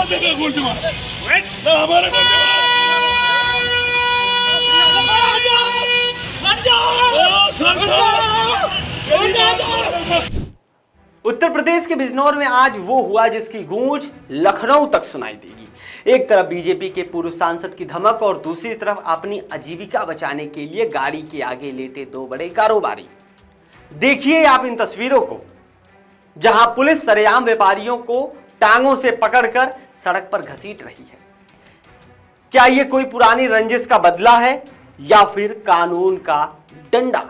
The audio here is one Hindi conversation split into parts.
उत्तर प्रदेश के बिजनौर में आज वो हुआ जिसकी गूंज लखनऊ तक सुनाई देगी। एक तरफ बीजेपी के पूर्व सांसद की धमक और दूसरी तरफ अपनी आजीविका बचाने के लिए गाड़ी के आगे लेटे दो बड़े कारोबारी। देखिए आप इन तस्वीरों को, जहां पुलिस सरेआम व्यापारियों को टांगों से पकड़कर सड़क पर घसीट रही है। क्या यह कोई पुरानी रंजिश का बदला है या फिर कानून का डंडा?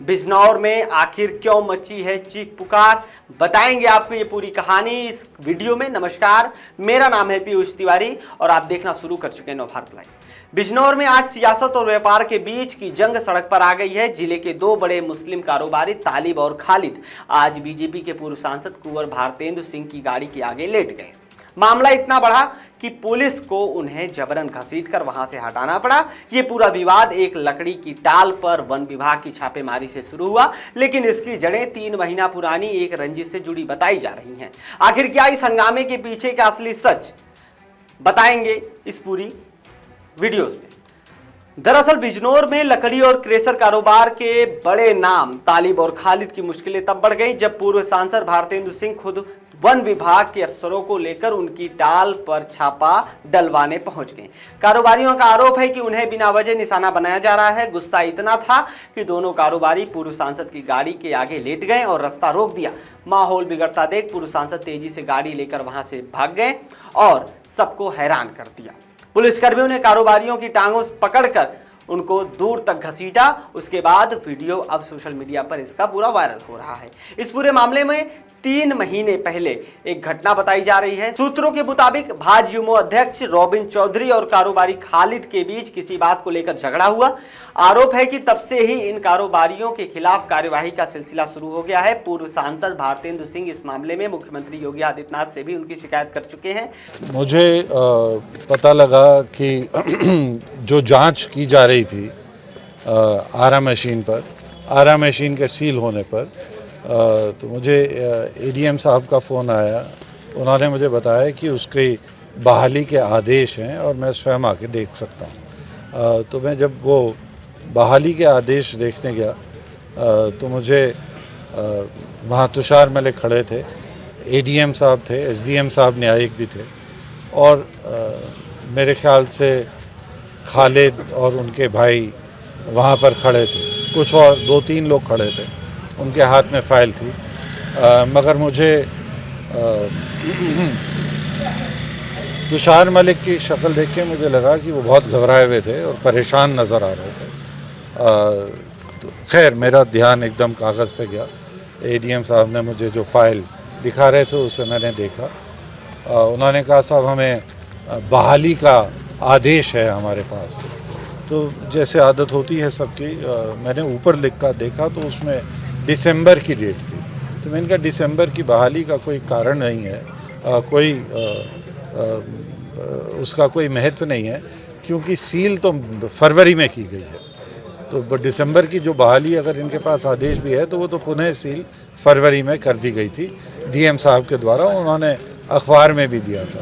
बिजनौर में आखिर क्यों मची है चीख पुकार, बताएंगे आपको ये पूरी कहानी इस वीडियो में। नमस्कार, मेरा नाम है पीयूष तिवारी और आप देखना शुरू कर चुके हैं नवभारत लाइव। बिजनौर में आज सियासत और व्यापार के बीच की जंग सड़क पर आ गई है। जिले के दो बड़े मुस्लिम कारोबारी तालिब और खालिद आज बीजेपी के पूर्व सांसद कुंवर भारतेंदु सिंह की गाड़ी के आगे लेट गए। मामला इतना बढ़ा कि पुलिस को उन्हें जबरन घसीटकर वहां से हटाना पड़ा। ये पूरा विवाद एक लकड़ी की टाल पर वन विभाग की छापेमारी से शुरू हुआ, लेकिन इसकी जड़ें 3 महीना पुरानी एक रंजिश से जुड़ी बताई जा रही हैं। आखिर क्या इस हंगामे के पीछे का असली सच, बताएंगे इस पूरी वीडियोस में। दरअसल बिजनौर में लकड़ी और क्रेशर कारोबार के बड़े नाम तालिब और खालिद की मुश्किलें तब बढ़ गई जब पूर्व सांसद भारतेंदु सिंह खुद वन विभाग के अफसरों को लेकर उनकी टाल पर छापा डलवाने पहुंच गए। कारोबारियों का आरोप है कि उन्हें बिना वजह निशाना बनाया जा रहा है। गुस्सा इतना था कि दोनों कारोबारी पूर्व सांसद की गाड़ी के आगे लेट गए और रास्ता रोक दिया। माहौल बिगड़ता देख पूर्व सांसद तेजी से गाड़ी लेकर वहां से भाग गए और सबको हैरान कर दिया। पुलिसकर्मियों ने कारोबारियों की टांगों पकड़कर उनको दूर तक घसीटा। उसके बाद वीडियो अब सोशल मीडिया पर इसका पूरा वायरल हो रहा है। इस पूरे मामले में 3 महीने पहले एक घटना बताई जा रही है। सूत्रों के मुताबिक भाजयुमो अध्यक्ष रॉबिन चौधरी और कारोबारी खालिद के बीच किसी बात को लेकर झगड़ा हुआ। आरोप है कि तब से ही इन कारोबारियों के खिलाफ कार्यवाही का सिलसिला शुरू हो गया है। पूर्व सांसद भारतेंदु सिंह इस मामले में मुख्यमंत्री योगी आदित्यनाथ से भी उनकी शिकायत कर चुके हैं। मुझे पता लगा कि जो जांच की जा रही थी आरा मशीन के सील होने पर, तो मुझे एडीएम साहब का फ़ोन आया। उन्होंने मुझे बताया कि उसकी बहाली के आदेश हैं और मैं स्वयं आके देख सकता हूँ। तो मैं जब वो बहाली के आदेश देखने गया तो मुझे वहाँ तुषार मलिक खड़े थे, एडीएम साहब थे, एसडीएम साहब न्यायिक भी थे और मेरे ख्याल से खालिद और उनके भाई वहाँ पर खड़े थे। कुछ और 2-3 लोग खड़े थे, उनके हाथ में फाइल थी। मगर मुझे तुषार मलिक की शक्ल देख के मुझे लगा कि वो बहुत घबराए हुए थे और परेशान नज़र आ रहे थे। तो खैर मेरा ध्यान एकदम कागज़ पे गया। एडीएम साहब ने मुझे जो फाइल दिखा रहे थे उसे मैंने देखा। उन्होंने कहा साहब हमें बहाली का आदेश है हमारे पास। तो जैसे आदत होती है सबकी, मैंने ऊपर लिख कर देखा तो उसमें दिसंबर की डेट थी। तो मैंने कहा दिसंबर की बहाली का कोई कारण नहीं है, उसका कोई महत्व नहीं है, क्योंकि सील तो फरवरी में की गई है। तो दिसंबर की जो बहाली अगर इनके पास आदेश भी है तो वो तो पुनः सील फरवरी में कर दी गई थी डीएम साहब के द्वारा। उन्होंने अखबार में भी दिया था।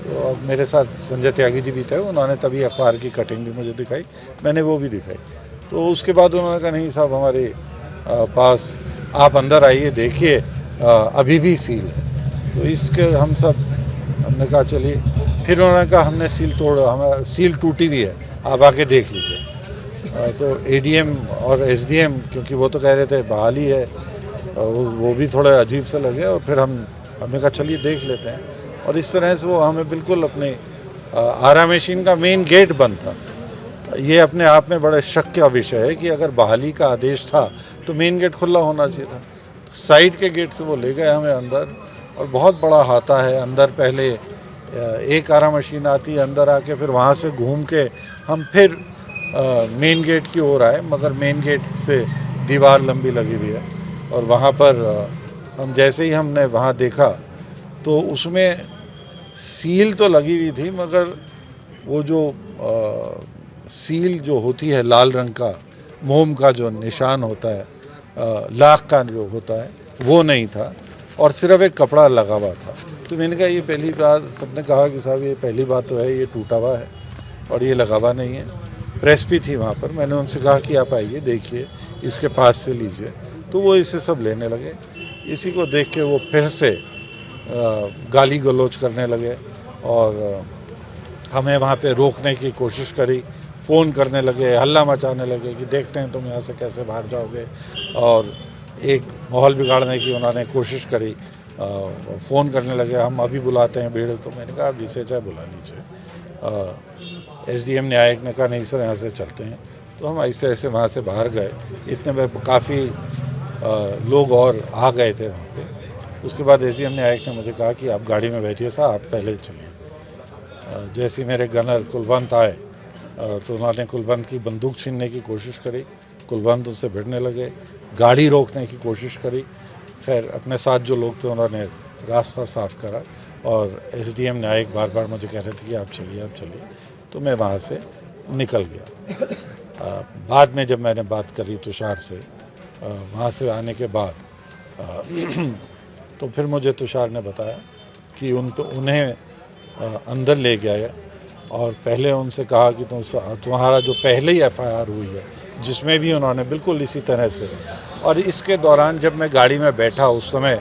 तो मेरे साथ संजय त्यागी जी भी थे, उन्होंने तभी अखबार की कटिंग भी मुझे दिखाई, मैंने वो भी दिखाई। तो उसके बाद उन्होंने कहा नहीं साहब हमारे पास, आप अंदर आइए देखिए अभी भी सील है। तो इसके हमने कहा चलिए। फिर उन्होंने कहा हमने सील तोड़ा, हमारा सील टूटी हुई है, आप आके देख लीजिए। तो एडीएम और एसडीएम, क्योंकि वो तो कह रहे थे बहाली है, वो भी थोड़ा अजीब सा लगे और फिर हमने कहा चलिए देख लेते हैं। और इस तरह से वो हमें बिल्कुल अपने आरा मशीन का मेन गेट बंद था। ये अपने आप में बड़े शक का विषय है कि अगर बहाली का आदेश था तो मेन गेट खुला होना चाहिए था। साइड के गेट से वो ले गए हमें अंदर और बहुत बड़ा हाथा है अंदर। पहले एक आरा मशीन आती है, अंदर आके फिर वहाँ से घूम के हम फिर मेन गेट की ओर आए, मगर मेन गेट से दीवार लंबी लगी हुई है। और वहाँ पर हम जैसे ही हमने वहाँ देखा तो उसमें सील तो लगी हुई थी, मगर वो जो सील जो होती है लाल रंग का मोम का जो निशान होता है, लाख का जो होता है, वो नहीं था और सिर्फ एक कपड़ा लगा हुआ था। तो मैंने कहा ये पहली बात, सबने कहा कि साहब ये पहली बात तो है, ये टूटा हुआ है और ये लगा हुआ नहीं है। प्रेस भी थी वहाँ पर, मैंने उनसे कहा कि आप आइए देखिए, इसके पास से लीजिए, तो वो इसे सब लेने लगे। इसी को देख के वो फिर से गाली गलौज करने लगे और हमें वहाँ पे रोकने की कोशिश करी, फ़ोन करने लगे, हल्ला मचाने लगे कि देखते हैं तुम यहाँ से कैसे बाहर जाओगे, और एक माहौल बिगाड़ने की उन्होंने कोशिश करी। फ़ोन करने लगे, हम अभी बुलाते हैं भीड़। तो मैंने कहा आप जिसे चाहे बुला लीजिए। एसडीएम न्यायिक ने कहा नहीं सर यहाँ से चलते हैं। तो हम ऐसे ऐसे वहाँ से बाहर गए। इतने में काफ़ी लोग और आ गए थे वहाँ पे। उसके बाद एसडीएम न्यायिक ने मुझे कहा कि आप गाड़ी में बैठिए साहब, आप पहले चलिए। जैसे ही मेरे गनर कुलवंत आए तो उन्होंने कुलवंत की बंदूक छीनने की कोशिश करी। कुलवंत उससे भिड़ने लगे, गाड़ी रोकने की कोशिश करी। खैर अपने साथ जो लोग थे उन्होंने रास्ता साफ करा और एसडीएम न्यायिक बार बार मुझे कह रहे थे कि आप चलिए आप चलिए। तो मैं वहाँ से निकल गया। बाद में जब मैंने बात करी तुषार से वहाँ से आने के बाद तो फिर मुझे तुषार ने बताया कि उन्हें अंदर ले गया और पहले उनसे कहा कि तुम्हारा जो पहले ही एफआईआर हुई है जिसमें भी उन्होंने बिल्कुल इसी तरह से, और इसके दौरान जब मैं गाड़ी में बैठा उस समय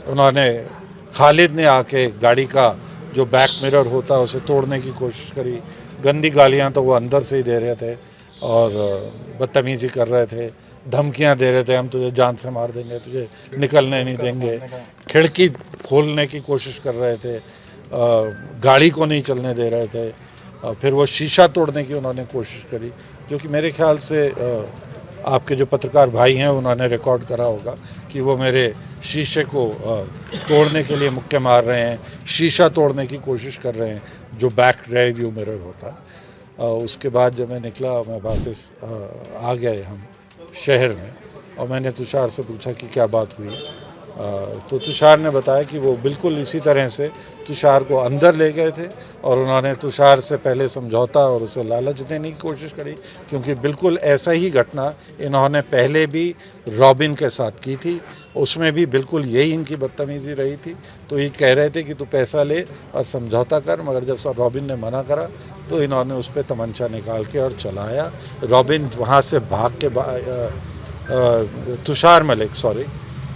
उन्होंने, खालिद ने आके गाड़ी का जो बैक मिरर होता है उसे तोड़ने की कोशिश करी। गंदी गालियां तो वो अंदर से ही दे रहे थे और बदतमीज़ी कर रहे थे, धमकियां दे रहे थे, हम तुझे जान से मार देंगे, तुझे निकलने नहीं देंगे। खिड़की खोलने की कोशिश कर रहे थे, गाड़ी को नहीं चलने दे रहे थे। फिर वो शीशा तोड़ने की उन्होंने कोशिश करी, जो कि मेरे ख्याल से आपके जो पत्रकार भाई हैं उन्होंने रिकॉर्ड करा होगा कि वो मेरे शीशे को तोड़ने के लिए मुक्के मार रहे हैं, शीशा तोड़ने की कोशिश कर रहे हैं जो बैक रियर व्यू मिरर होता है। उसके बाद जब मैं निकला, मैं वापस आ गए हम शहर में और मैंने तुषार से पूछा कि क्या बात हुई। तो तुषार ने बताया कि वो बिल्कुल इसी तरह से तुषार को अंदर ले गए थे और उन्होंने तुषार से पहले समझौता और उसे लालच देने की कोशिश करी, क्योंकि बिल्कुल ऐसा ही घटना इन्होंने पहले भी रॉबिन के साथ की थी, उसमें भी बिल्कुल यही इनकी बदतमीज़ी रही थी। तो ये कह रहे थे कि तू पैसा ले और समझौता कर, मगर जब रॉबिन ने मना करा तो इन्होंने उस पर तमंचा निकाल के और चलाया। रॉबिन वहाँ से भाग के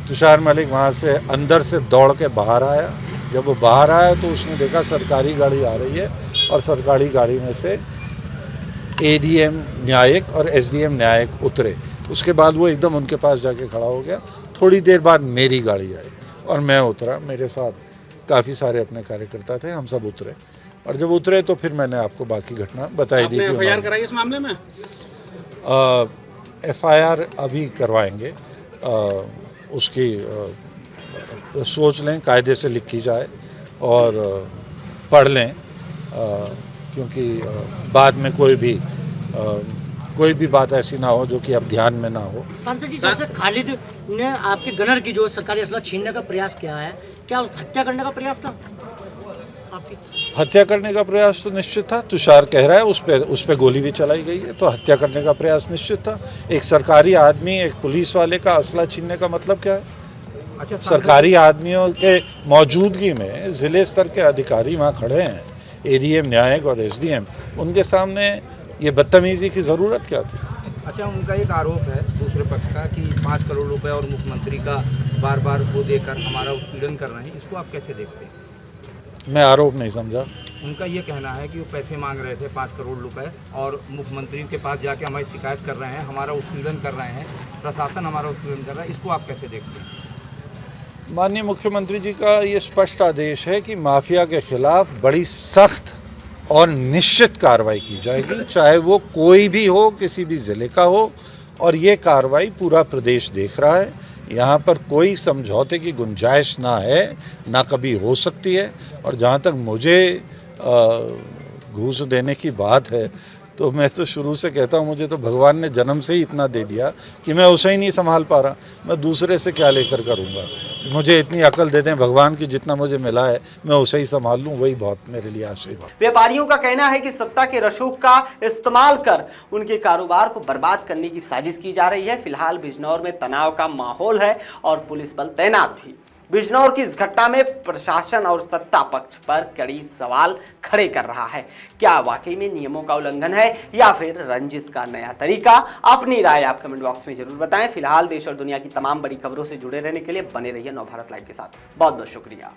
तुषार मलिक वहाँ से अंदर से दौड़ के बाहर आया। जब वो बाहर आया तो उसने देखा सरकारी गाड़ी आ रही है और सरकारी गाड़ी में से एडीएम न्यायिक और एसडीएम न्यायिक उतरे। उसके बाद वो एकदम उनके पास जाके खड़ा हो गया। थोड़ी देर बाद मेरी गाड़ी आई और मैं उतरा, मेरे साथ काफ़ी सारे अपने कार्यकर्ता थे, हम सब उतरे। और जब उतरे तो फिर मैंने आपको बाकी घटना बताई दी। एफआईआर कराई इस मामले में? एफआईआर अभी करवाएंगे, उसकी सोच लें, कायदे से लिखी जाए और पढ़ लें, क्योंकि बाद में कोई भी बात ऐसी ना हो जो कि अब ध्यान में ना हो। सांसद जी, जैसे खालिद ने आपके गनर की जो सरकारी असला छीनने का प्रयास किया है, क्या हत्या करने का प्रयास था आपकी? हत्या करने का प्रयास तो निश्चित था। तुषार कह रहा है उस पे गोली भी चलाई गई है, तो हत्या करने का प्रयास निश्चित था। एक सरकारी आदमी, एक पुलिस वाले का असला छीनने का मतलब क्या है? अच्छा, सरकारी आदमियों के मौजूदगी में जिले स्तर के अधिकारी वहाँ खड़े हैं, एडीएम न्यायिक और एसडीएम, उनके सामने ये बदतमीजी की ज़रूरत क्या थी? अच्छा, उनका एक आरोप है दूसरे पक्ष का कि 5 करोड़ रुपए और मुख्यमंत्री का बार बार वो देकर हमारा उत्पीड़न कर रहे हैं, इसको आप कैसे देखते हैं? मैं आरोप नहीं समझा। उनका ये कहना है कि वो पैसे मांग रहे थे 5 करोड़ रुपए और मुख्यमंत्री के पास जाके हमारी शिकायत कर रहे हैं, हमारा उत्पीड़न कर रहे हैं, प्रशासन हमारा उत्पीड़न कर रहा है, इसको आप कैसे देखते हैं? माननीय मुख्यमंत्री जी का ये स्पष्ट आदेश है कि माफिया के खिलाफ बड़ी सख्त और निश्चित कार्रवाई की जाएगी, चाहे वो कोई भी हो, किसी भी ज़िले का हो, और ये कार्रवाई पूरा प्रदेश देख रहा है। यहाँ पर कोई समझौते की गुंजाइश ना है, ना कभी हो सकती है। और जहाँ तक मुझे घूस देने की बात है, तो मैं तो शुरू से कहता हूँ, मुझे तो भगवान ने जन्म से ही इतना दे दिया कि मैं उसे ही नहीं संभाल पा रहा, मैं दूसरे से क्या लेकर करूँगा। मुझे इतनी अकल दे दें भगवान की, जितना मुझे मिला है मैं उसे ही संभाल लूँ, वही बहुत मेरे लिए आशीर्वाद। व्यापारियों का कहना है कि सत्ता के रसूख का इस्तेमाल कर उनके कारोबार को बर्बाद करने की साजिश की जा रही है। फिलहाल बिजनौर में तनाव का माहौल है और पुलिस बल तैनात भी। बिजनौर की इस घटना में प्रशासन और सत्ता पक्ष पर कड़ी सवाल खड़े कर रहा है। क्या वाकई में नियमों का उल्लंघन है या फिर रंजिश का नया तरीका? अपनी राय आप कमेंट बॉक्स में जरूर बताएं। फिलहाल देश और दुनिया की तमाम बड़ी खबरों से जुड़े रहने के लिए बने रहिए नवभारत लाइव के साथ। बहुत बहुत शुक्रिया।